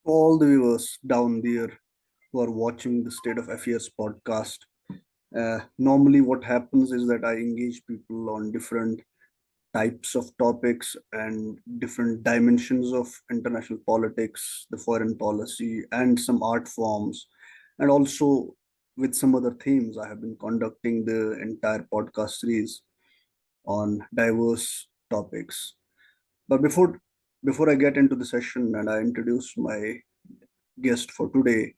All the viewers down there who are watching the State of Affairs podcast. Normally, what happens is that I engage people on different types of topics and different dimensions of international politics, the foreign policy, and some art forms, and also with some other themes. I have been conducting the entire podcast series on diverse topics. But before I get into the session and I introduce my guest for today,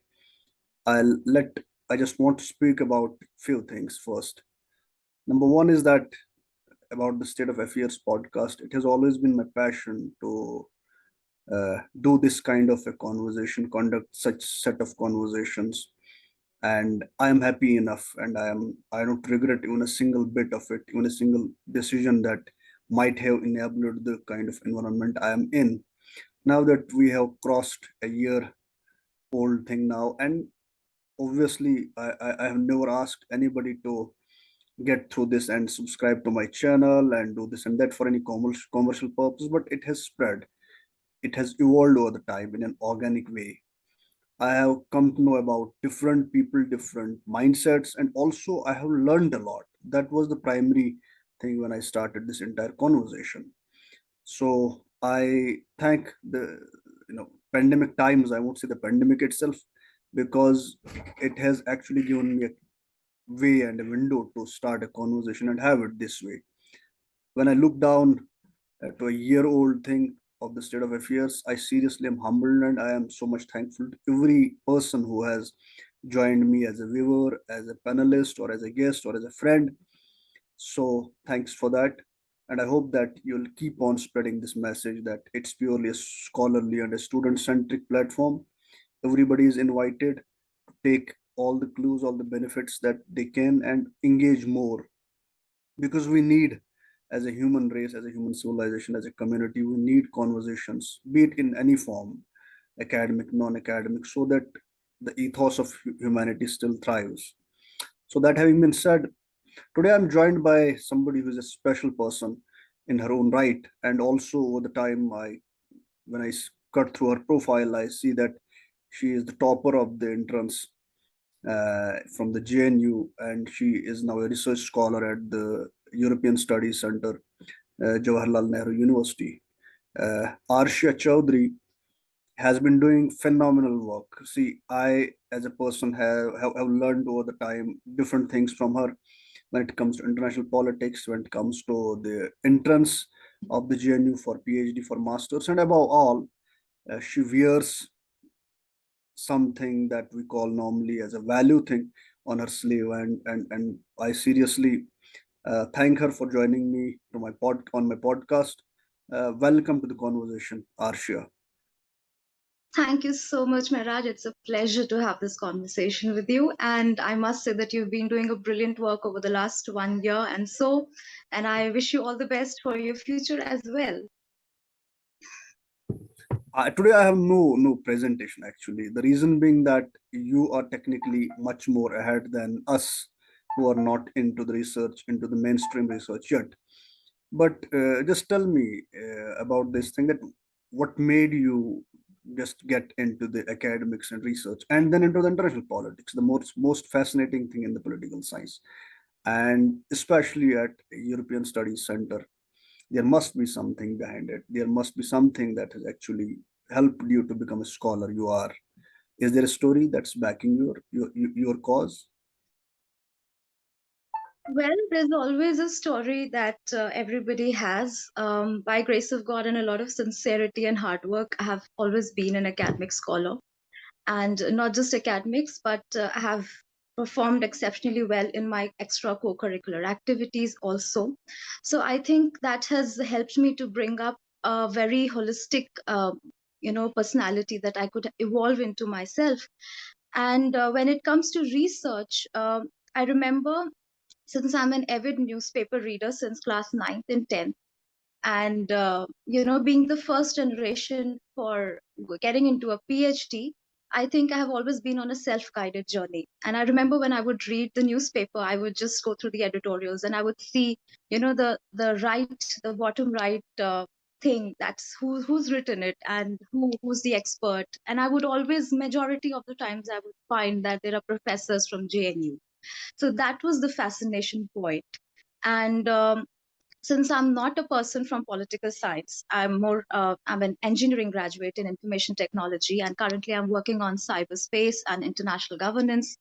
I'll let I just want to speak about few things first. Number one is that about the State of Affairs podcast, it has always been my passion to do this kind of a conversation, conduct such set of conversations, and I am happy enough, and I don't regret even a single bit of it, even a single decision that might have enabled the kind of environment I am in. Now that we have crossed a year old thing now, and obviously I have never asked anybody to get through this and subscribe to my channel and do this and that for any commercial purpose, but it has spread, it has evolved over the time in an organic way. I have come to know about different people, different mindsets, and also I have learned a lot. That was the primary thing when I started this entire conversation. So I thank the pandemic times. I won't say the pandemic itself, because it has actually given me a way and a window to start a conversation and have it this way. When I look down to a year old thing of the State of Affairs, I seriously am humbled and I am so much thankful to every person who has joined me as a viewer, as a panelist, or as a guest, or as a friend. So thanks for that. And I hope that you'll keep on spreading this message that it's purely a scholarly and a student centric platform. Everybody is invited to take all the clues, all the benefits that they can, and engage more, because we need, as a human race, as a human civilization, as a community, we need conversations, be it in any form, academic, non-academic, so that the ethos of humanity still thrives. So that having been said, today I'm joined by somebody who is a special person in her own right, and also over the time, when I cut through her profile, I see that she is the topper of the entrance from the JNU, and she is now a research scholar at the European Studies Center, Jawaharlal Nehru University. Aarshiya Choudhury has been doing phenomenal work. See, I, as a person, have learned over the time different things from her when it comes to international politics, when it comes to the entrance of the JNU for PhD, for masters, and above all, she wears something that we call normally as a value thing on her sleeve, and I seriously thank her for joining me to my on my podcast. Welcome to the conversation, Arshia. Thank you so much, Mehraj. It's a pleasure to have this conversation with you. And I must say that you've been doing a brilliant work over the last 1 year and so, and I wish you all the best for your future as well. Today I have no presentation actually. The reason being that you are technically much more ahead than us, who are not into the research, into the mainstream research yet. But just tell me about this thing, that what made you just get into the academics and research and then into the international politics, the most fascinating thing in the political science, and especially at European Studies Center. There must be something behind it. There must be something that has actually helped you to become a scholar you are. Is there a story that's backing your cause? Well, there's always a story that everybody has. By grace of God and a lot of sincerity and hard work, I have always been an academic scholar. And not just academics, but I have performed exceptionally well in my extra co-curricular activities also. So I think that has helped me to bring up a very holistic, personality that I could evolve into myself. And when it comes to research, I remember since I'm an avid newspaper reader since class ninth and 10th, and being the first generation for getting into a PhD, I think I have always been on a self-guided journey. And I remember when I would read the newspaper, I would just go through the editorials and I would see, the bottom right thing, that's who's written it and who's the expert. And I would always, majority of the times, I would find that there are professors from JNU. So that was the fascination point. And since I'm not a person from political science, I'm an engineering graduate in information technology, and currently I'm working on cyberspace and international governance.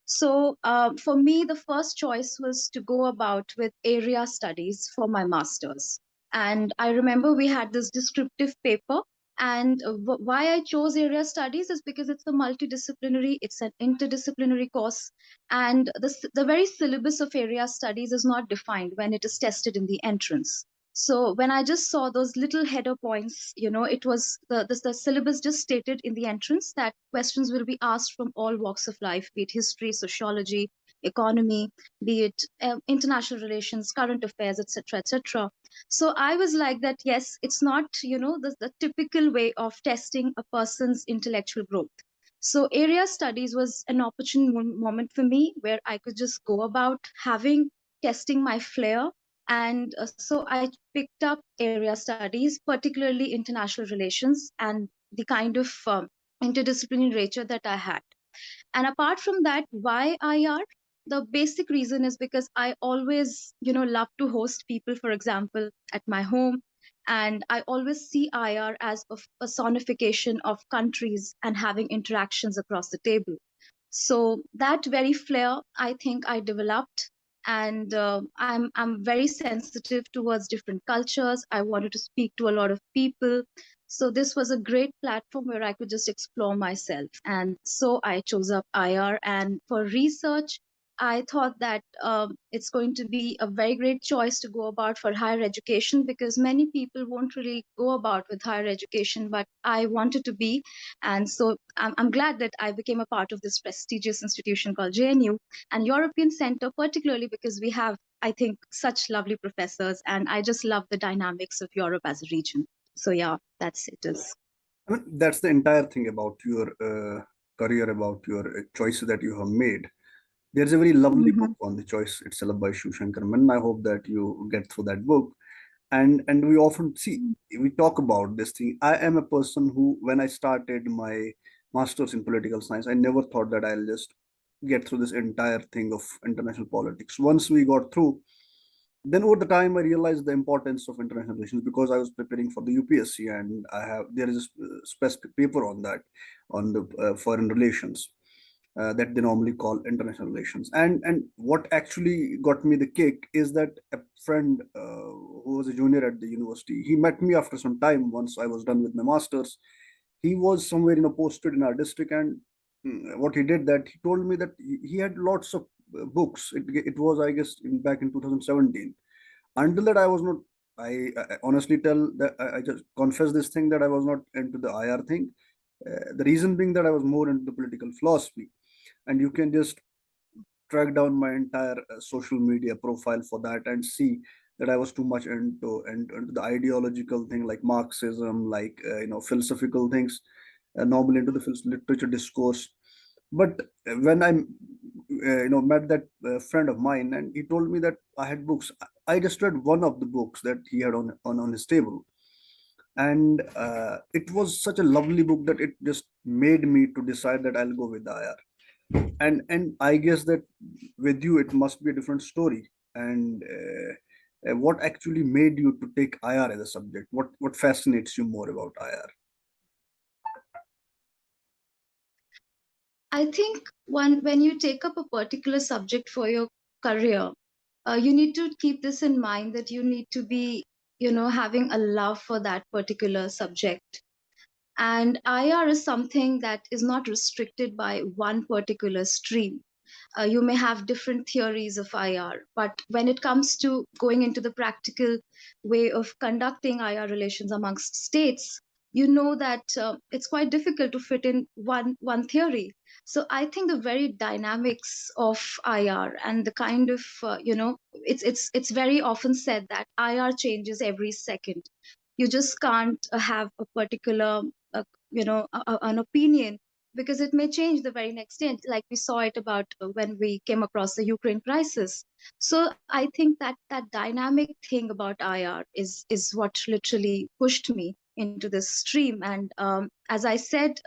So for me, the first choice was to go about with area studies for my master's. And I remember we had this descriptive paper. And why I chose area studies is because it's a multidisciplinary, it's an interdisciplinary course, and the very syllabus of area studies is not defined when it is tested in the entrance. So when I just saw those little header points, it was the syllabus just stated in the entrance that questions will be asked from all walks of life, be it history, sociology, economy, be it international relations, current affairs, etc., etc. So I was like that, yes, it's not, the typical way of testing a person's intellectual growth. So area studies was an opportune moment for me where I could just go about having testing my flair. And so I picked up area studies, particularly international relations, and the kind of interdisciplinary nature that I had. And apart from that, why IR? The basic reason is because I always, love to host people, for example, at my home. And I always see IR as a personification of countries and having interactions across the table. So that very flair, I think I developed, and I'm very sensitive towards different cultures. I wanted to speak to a lot of people, so this was a great platform where I could just explore myself. And so I chose up IR. And for research, I thought that it's going to be a very great choice to go about for higher education, because many people won't really go about with higher education, but I wanted to be. And so I'm glad that I became a part of this prestigious institution called JNU and European Center, particularly because we have, I think, such lovely professors. And I just love the dynamics of Europe as a region. So yeah, that's it is. I mean, that's the entire thing about your career, about your choices that you have made. There's a very lovely book Mhm. on the choice itself by Shivshankar Menon. I hope that you get through that book. And we often see, we talk about this thing. I am a person who, when I started my master's in political science, I never thought that I'll just get through this entire thing of international politics. Once we got through, then over the time I realized the importance of international relations, because I was preparing for the UPSC, and there is a specific paper on that, on the foreign relations, that they normally call international relations. And what actually got me the kick is that a friend who was a junior at the university, he met me after some time once I was done with my masters. He was somewhere, posted in our district, and what he did, that he told me that he had lots of books. It was, I guess, back in 2017. Until that, I was not. I honestly tell that I just confess this thing, that I was not into the IR thing. The reason being that I was more into the political philosophy, and you can just track down my entire social media profile for that and see that I was too much into the ideological thing, like Marxism, like philosophical things, normally into the literature discourse. But when I met that friend of mine, and he told me that I had books, I just read one of the books that he had on his table, and it was such a lovely book that it just made me to decide that I'll go with the IR. And I guess that with you it must be a different story. And what actually made you to take IR as a subject? What fascinates you more about IR? I think when you take up a particular subject for your career, you need to keep this in mind that you need to be, having a love for that particular subject. And IR is something that is not restricted by one particular stream. You may have different theories of IR, but when it comes to going into the practical way of conducting IR relations amongst states, you know that it's quite difficult to fit in one theory. So I think the very dynamics of IR and the kind of it's very often said that IR changes every second. You just can't have a particular an opinion because it may change the very next day, like we saw it about when we came across the Ukraine crisis. So I think that that dynamic thing about IR is what literally pushed me into this stream. And as I said,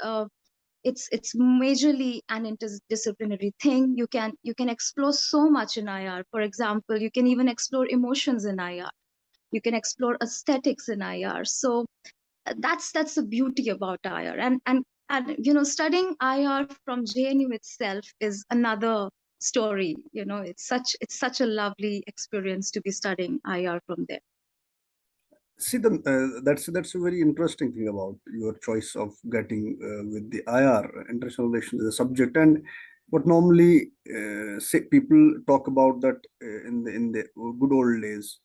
it's majorly an interdisciplinary thing. You can explore so much in IR. For example, you can even explore emotions in IR. You can explore aesthetics in IR. So that's the beauty about IR. And studying IR from JNU itself is another story. It's such a lovely experience to be studying IR from there. See, that's a very interesting thing about your choice of getting with the IR, international relations, as a subject. And what normally say people talk about that in the good old days,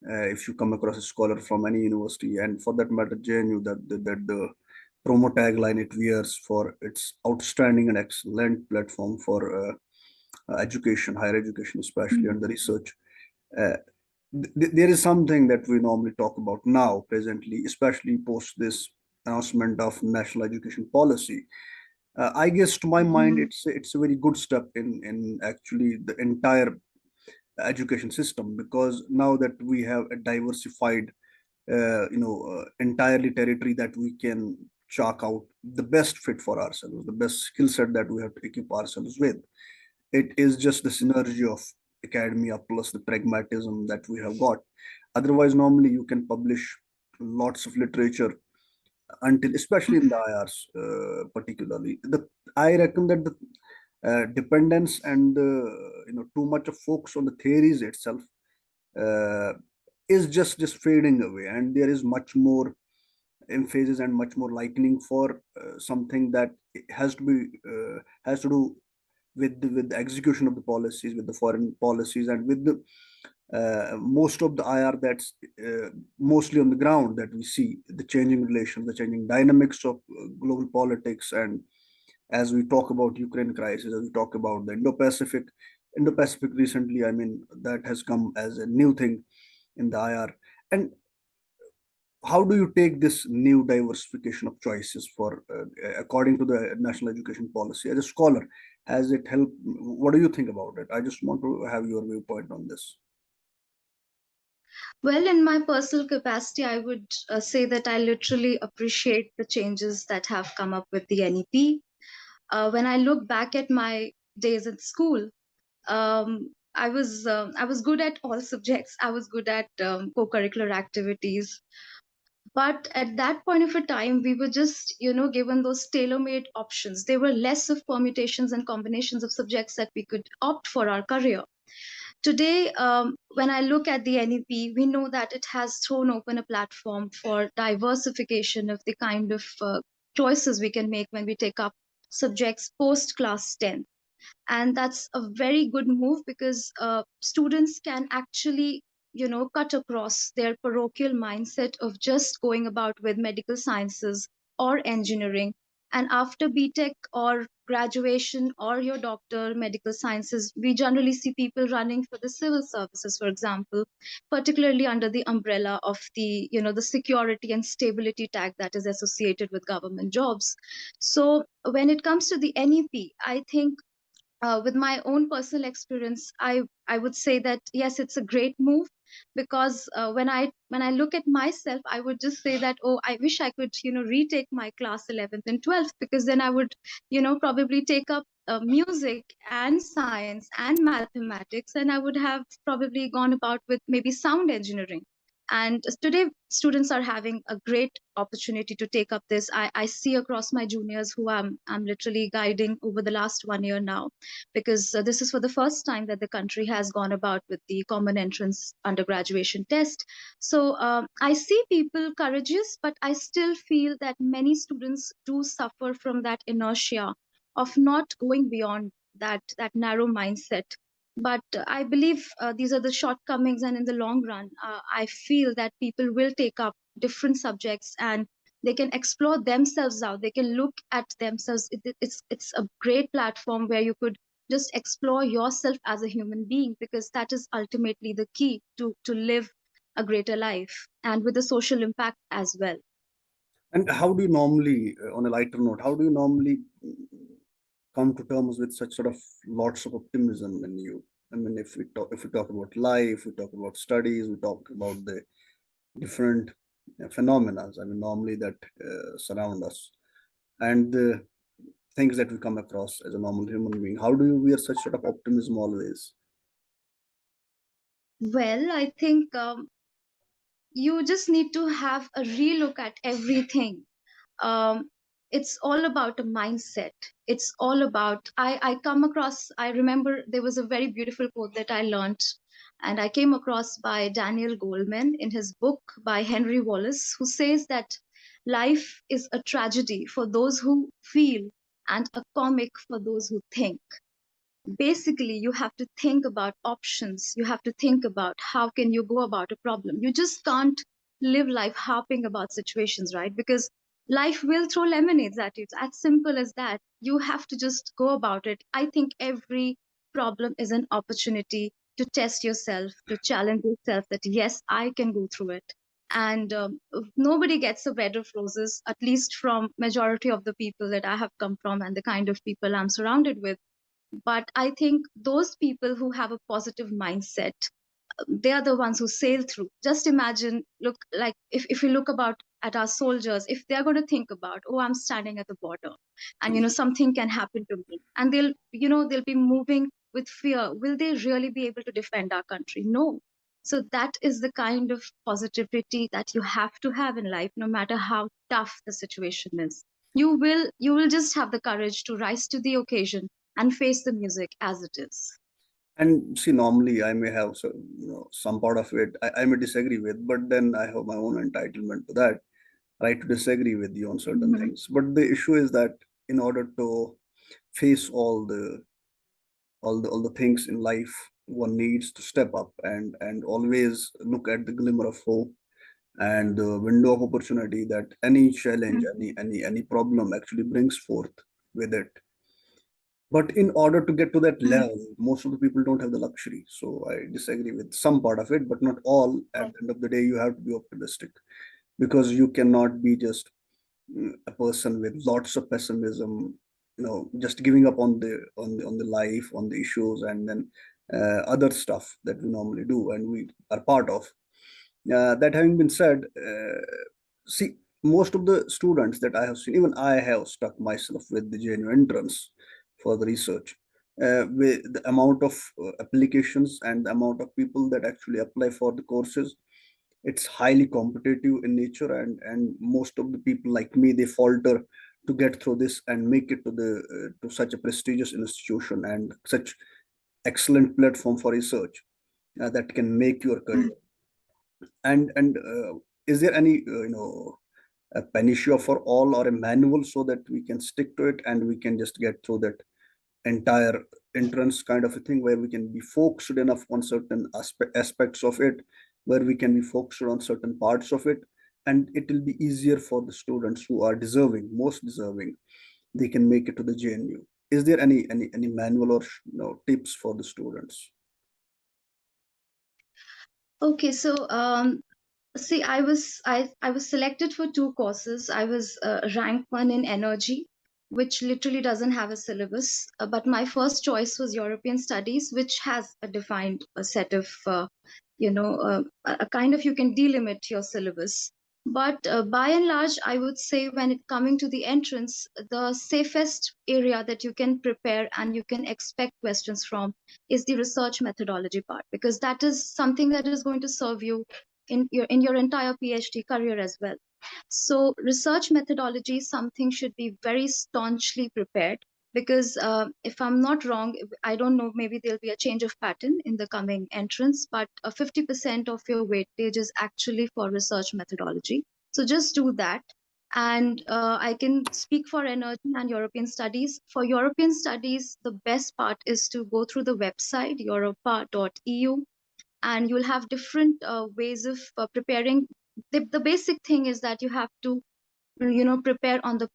if you come across a scholar from any university, and for that matter, JNU, that the promo tagline it wears for its outstanding and excellent platform for education, higher education, especially, and the research. Uh, there is something that we normally talk about now, presently, especially post this announcement of national education policy. I guess, to my mind, it's a very good step in actually the entire education system, because now that we have a diversified, entirely territory that we can chalk out the best fit for ourselves, the best skill set that we have to equip ourselves with. It is just the synergy of academia plus the pragmatism that we have got. Otherwise, normally you can publish lots of literature until, especially in the IRs, particularly. I reckon that the dependence and too much of focus on the theories itself uh, is just fading away, and there is much more emphasis and much more likening for something that has to do with the execution of the policies, with the foreign policies, and with the most of the IR that's mostly on the ground, that we see the changing relations, the changing dynamics of global politics. And as we talk about Ukraine crisis, as we talk about the Indo-Pacific recently, I mean, that has come as a new thing in the IR. And how do you take this new diversification of choices for according to the national education policy as a scholar? Has it helped? What do you think about it? I just want to have your viewpoint on this. Well, in my personal capacity, I would say that I literally appreciate the changes that have come up with the NEP. When I look back at my days in school, I was good at all subjects. I was good at co-curricular activities. But at that point of a time, we were just, given those tailor-made options. There were less of permutations and combinations of subjects that we could opt for our career. Today, when I look at the NEP, we know that it has thrown open a platform for diversification of the kind of choices we can make when we take up subjects post class 10. And that's a very good move because students can actually cut across their parochial mindset of just going about with medical sciences or engineering. And after BTech or graduation or your doctor medical sciences, we generally see people running for the civil services, for example, particularly under the umbrella of the security and stability tag that is associated with government jobs. So when it comes to the NEP, I think with my own personal experience, I would say that yes, it's a great move because when I look at myself, I would just say that, oh, I wish I could retake my class 11th and 12th, because then I would probably take up music and science and mathematics, and I would have probably gone about with maybe sound engineering. And today students are having a great opportunity to take up this. I see across my juniors who I'm literally guiding over the last 1 year now, because this is for the first time that the country has gone about with the common entrance undergraduation test. So I see people courageous, but I still feel that many students do suffer from that inertia of not going beyond that narrow mindset. But I believe these are the shortcomings, and in the long run, I feel that people will take up different subjects and they can explore themselves out. They can look at themselves. It's a great platform where you could just explore yourself as a human being, because that is ultimately the key to live a greater life and with a social impact as well. And how do you normally, on a lighter note, how do you normally come to terms with such sort of lots of optimism in you? I mean, if we talk about life, we talk about studies, we talk about the different phenomena. I mean, normally that surround us, and the things that we come across as a normal human being. How do you wear such sort of optimism always? Well, I think you just need to have a relook at everything. um, it's all about a mindset. It's all about, I come across, I remember there was a very beautiful quote that I learned, and I came across by Daniel Goleman in his book by Henry Wallace, who says that life is a tragedy for those who feel and a comic for those who think. Basically you have to think about options, you have to think about how can you go about a problem. You just can't live life harping about situations, right? Because life will throw lemonades at you. It's as simple as that. You have to just go about it. I think every problem is an opportunity to test yourself, to challenge yourself that yes, I can go through it. And nobody gets a bed of roses, at least from majority of the people that I have come from and the kind of people I'm surrounded with. But I think those people who have a positive mindset, they are the ones who sail through. Just imagine, look, like if you look about at our soldiers, if they're going to think about, oh, I'm standing at the border and something can happen to me, and they'll be moving with fear, will they really be able to defend our country? No. So that is the kind of positivity that you have to have in life, no matter how tough the situation is. You will just have the courage to rise to the occasion and face the music as it is. And see, normally I may have some part of it I may disagree with, but then I have my own entitlement to that right to disagree with you on certain Mhm. things. But the issue is that in order to face all the things in life, one needs to step up and always look at the glimmer of hope and the window of opportunity that any challenge, any problem actually brings forth with it. But in order to get to that Mhm. level, most of the people don't have the luxury. So I disagree with some part of it, but not all. At the end of the day, you have to be optimistic because you cannot be just a person with lots of pessimism, just giving up on the life, on the issues, and then other stuff that we normally do and we are part of. That having been said, see, most of the students that I have seen, even I have stuck myself with the JNU entrance for the research. With the amount of applications and the amount of people that actually apply for the courses, it's highly competitive in nature, and most of the people like me, they falter to get through this and make it to such a prestigious institution and such excellent platform for research that can make your career. And is there any a panacea for all or a manual so that we can stick to it and we can just get through that entire entrance kind of a thing where we can be focused enough on certain aspects of it, where we can be focused on certain parts of it, and it will be easier for the students who are deserving, most deserving, they can make it to the JNU. Is there any manual or tips for the students? Okay, so see, I was selected for two courses. I was rank one in energy, which literally doesn't have a syllabus. But my first choice was European studies, which has a defined set of, a kind of, you can delimit your syllabus. But by and large, I would say when it coming to the entrance, the safest area that you can prepare and you can expect questions from is the research methodology part, because that is something that is going to serve you in your entire PhD career as well. So research methodology is something should be very staunchly prepared, because if I'm not wrong, I don't know, maybe there'll be a change of pattern in the coming entrance, but 50% of your weightage is actually for research methodology. So just do that. And I can speak for energy and European studies. For European studies, the best part is to go through the website europa.eu, and you'll have different ways of preparing. The basic thing is that you have to prepare on the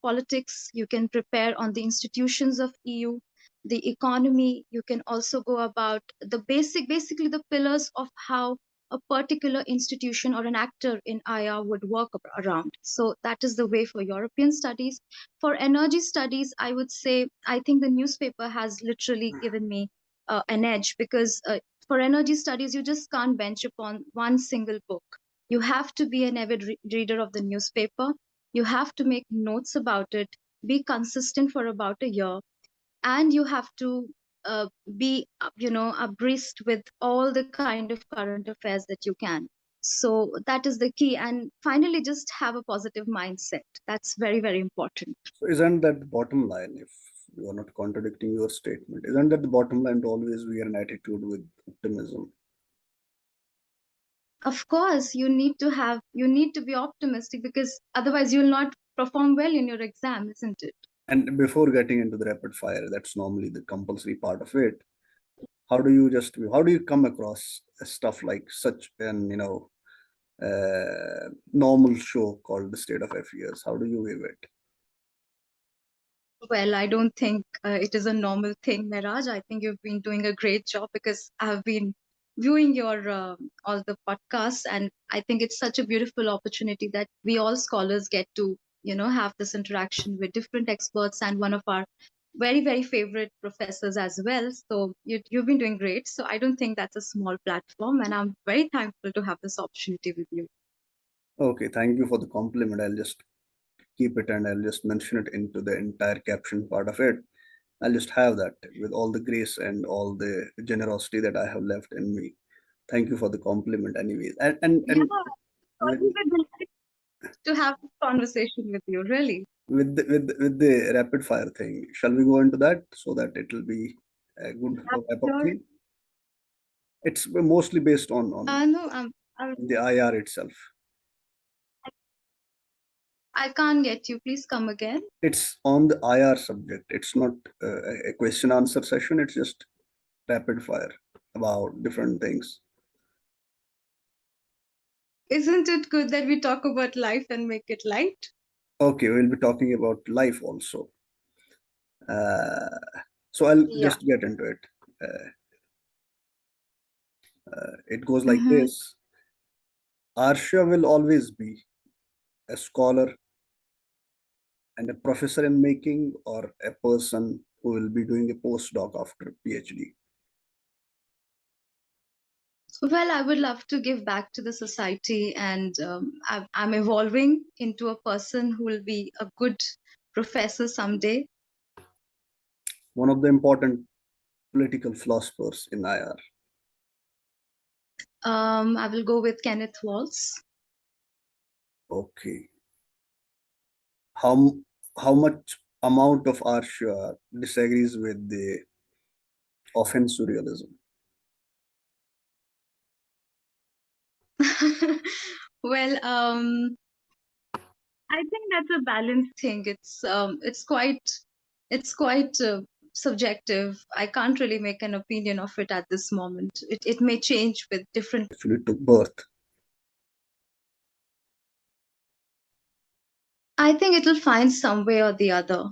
politics, you can prepare on the institutions of EU, the economy. You can also go about the basically the pillars of how a particular institution or an actor in IR would work around. So that is the way for European studies. For energy studies, I would say I think the newspaper has literally given me an edge because for energy studies, you just can't bench upon one single book. You have to be an avid reader of the newspaper. You have to make notes about it, be consistent for about a year, and you have to be abreast with all the kind of current affairs that you can. So that is the key. And finally, just have a positive mindset. That's very, very important. So isn't that the bottom line? If you are not contradicting your statement, isn't that the bottom line to always wear an attitude with optimism? Of course, you need to be optimistic because otherwise you'll not perform well in your exam, isn't it? And before getting into the rapid fire, that's normally the compulsory part of it. How do you come across stuff like such an normal show called The State of Affairs? How do you view it? Well, I don't think it is a normal thing, Miraj. I think you've been doing a great job because I've been viewing your all the podcasts, and I think it's such a beautiful opportunity that we all scholars get to, have this interaction with different experts and one of our very, very favorite professors as well. So you've been doing great. So I don't think that's a small platform, and I'm very thankful to have this opportunity with you. Okay, thank you for the compliment. I'll just keep it and I'll just mention it into the entire caption part of it. I'll just have that with all the grace and all the generosity that I have left in me. Thank you for the compliment, anyways. Yeah, And it's with always a delight to have this conversation with you, really. with the rapid fire thing, shall we go into that so that it will be a good Yeah, wrap up sure. thing? It's mostly based on No, the IR itself. I can't get you. Please come again. It's on the IR subject. It's not a question answer session. It's just rapid fire about different things. Isn't it good that we talk about life and make it light? Okay, we'll be talking about life also. Uh, so I'll Yeah. just get into it. It goes like Mm-hmm. this. Arsha will always be a scholar and a professor in making, or a person who will be doing a postdoc after PhD. Well, I would love to give back to the society, and I'm evolving into a person who will be a good professor someday. One of the important political philosophers in IR. I will go with Kenneth Waltz. Okay. How much amount of Arsha disagrees with the offense surrealism? Well, I think that's a balanced thing. It's quite subjective. I can't really make an opinion of it at this moment. It may change with different. Actually took birth. I think it'll find some way or the other.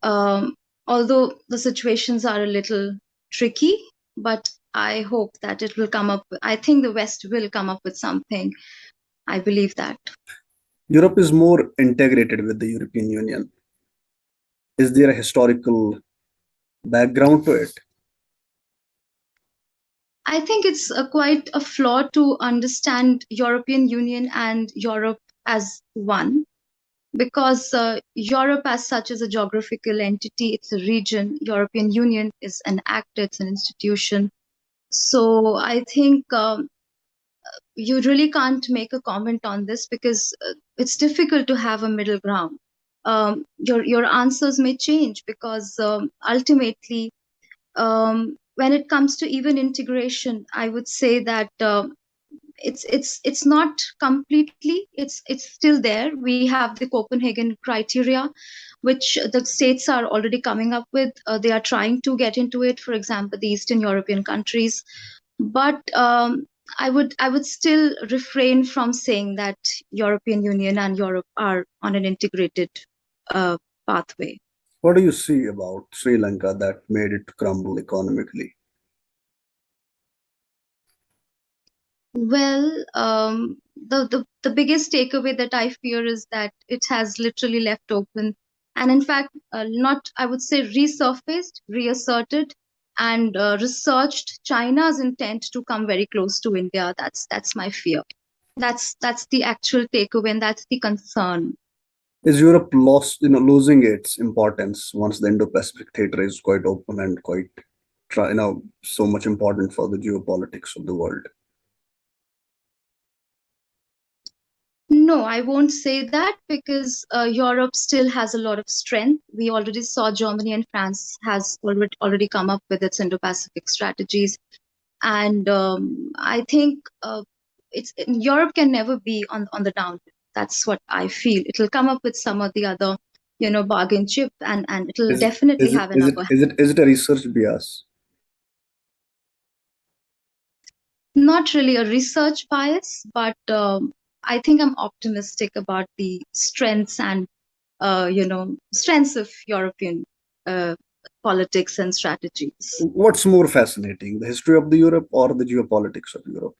Um, Although the situations are a little tricky, but I hope that it will come up. I think the West will come up with something. I believe that. Europe is more integrated with the European Union. Is there a historical background to it? I think it's quite a flaw to understand European Union and Europe as one because Europe as such is a geographical entity, it's a region. European Union is an act, it's an institution. So I think you really can't make a comment on this because it's difficult to have a middle ground. Your answers may change because ultimately when it comes to even integration, I would say that it's not completely. It's still there. We have the Copenhagen criteria, which the states are already coming up with. They are trying to get into it. For example, the Eastern European countries, but I would still refrain from saying that European Union and Europe are on an integrated uh, pathway. What do you see about Sri Lanka that made it crumble economically? Well, the biggest takeaway that I fear is that it has literally left open, and in fact, not I would say resurfaced, reasserted, and researched China's intent to come very close to India. That's my fear. That's the actual takeaway, and that's the concern. Is Europe losing its importance once the Indo-Pacific theater is quite open and quite, so much important for the geopolitics of the world? No, I won't say that because Europe still has a lot of strength. We already saw Germany and France has already come up with its Indo-Pacific strategies, and I think it's Europe can never be on the down. That's what I feel. It'll come up with some of the other, bargain chip, and it'll Is definitely is it have an is it upper hand. is it is it a research bias? Not really a research bias, but I think I'm optimistic about the strengths and strengths of European uh, politics and strategies. What's more fascinating, the history of the Europe or the geopolitics of Europe?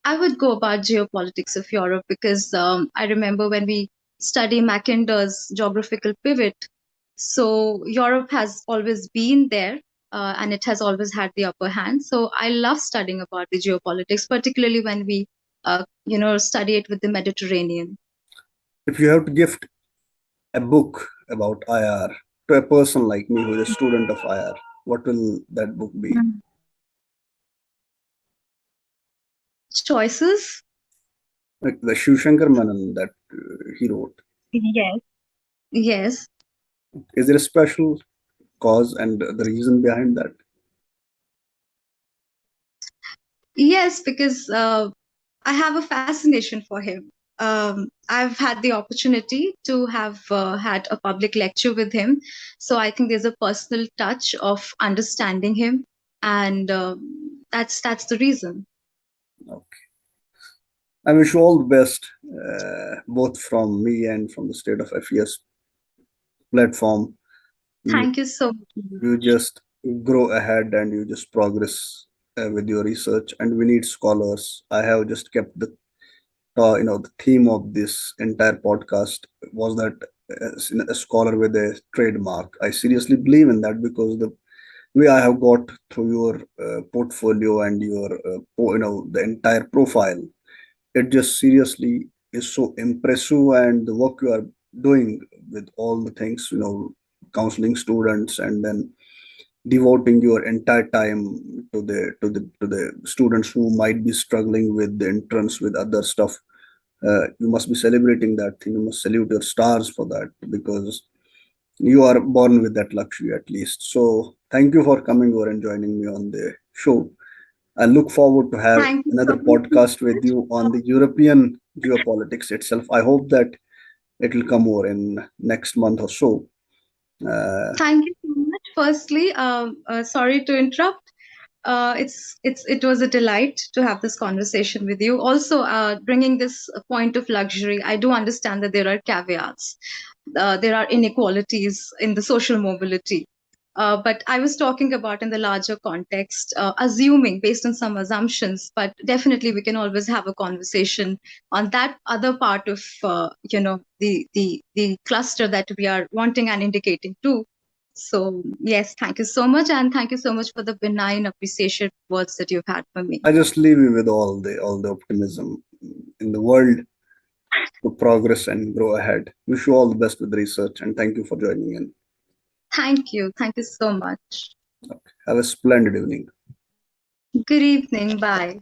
I would go about geopolitics of Europe because I remember when we study Macinder's geographical pivot. So Europe has always been there, and it has always had the upper hand. So I love studying about the geopolitics, particularly when we, study it with the Mediterranean. If you have to gift a book about IR to a person like me who is a student of IR, what will that book be? Mm. Choices? Like the Shiv Shankar Manan that he wrote. Yes. Yes. Is there a special cause and the reason behind that? Yes, because I have a fascination for him. I've had the opportunity to have had a public lecture with him. So I think there's a personal touch of understanding him. And that's the reason. Okay. I wish you all the best, both from me and from the State of Affairs platform. You, Thank you so you much. just grow ahead and you just progress with your research. And we need scholars. I have just kept the theme of this entire podcast was that a scholar with a trademark. I seriously believe in that because the way I have got through your portfolio and your the entire profile, it just seriously is so impressive, and the work you are doing with all the things, counseling students and then devoting your entire time to the students who might be struggling with the entrance with other stuff. You must be celebrating that thing. You must salute your stars for that because you are born with that luxury at least. So thank you for coming over and joining me on the show. I look forward to have Thank you so another much. podcast with you on the European geopolitics itself. I hope that it will come over in next month or so. Thank you so much. Firstly, sorry to interrupt. It was a delight to have this conversation with you. Also, bringing this point of luxury, I do understand that there are caveats. There are inequalities in the social mobility. But I was talking about in the larger context, assuming based on some assumptions, but definitely we can always have a conversation on that other part of, the cluster that we are wanting and indicating to. So yes, thank you so much, and thank you so much for the benign appreciation words that you've had for me. I just leave you with all the optimism in the world to progress and grow ahead. Wish you all the best with research and thank you for joining in. Thank you so much. Have a splendid evening. Good evening, bye.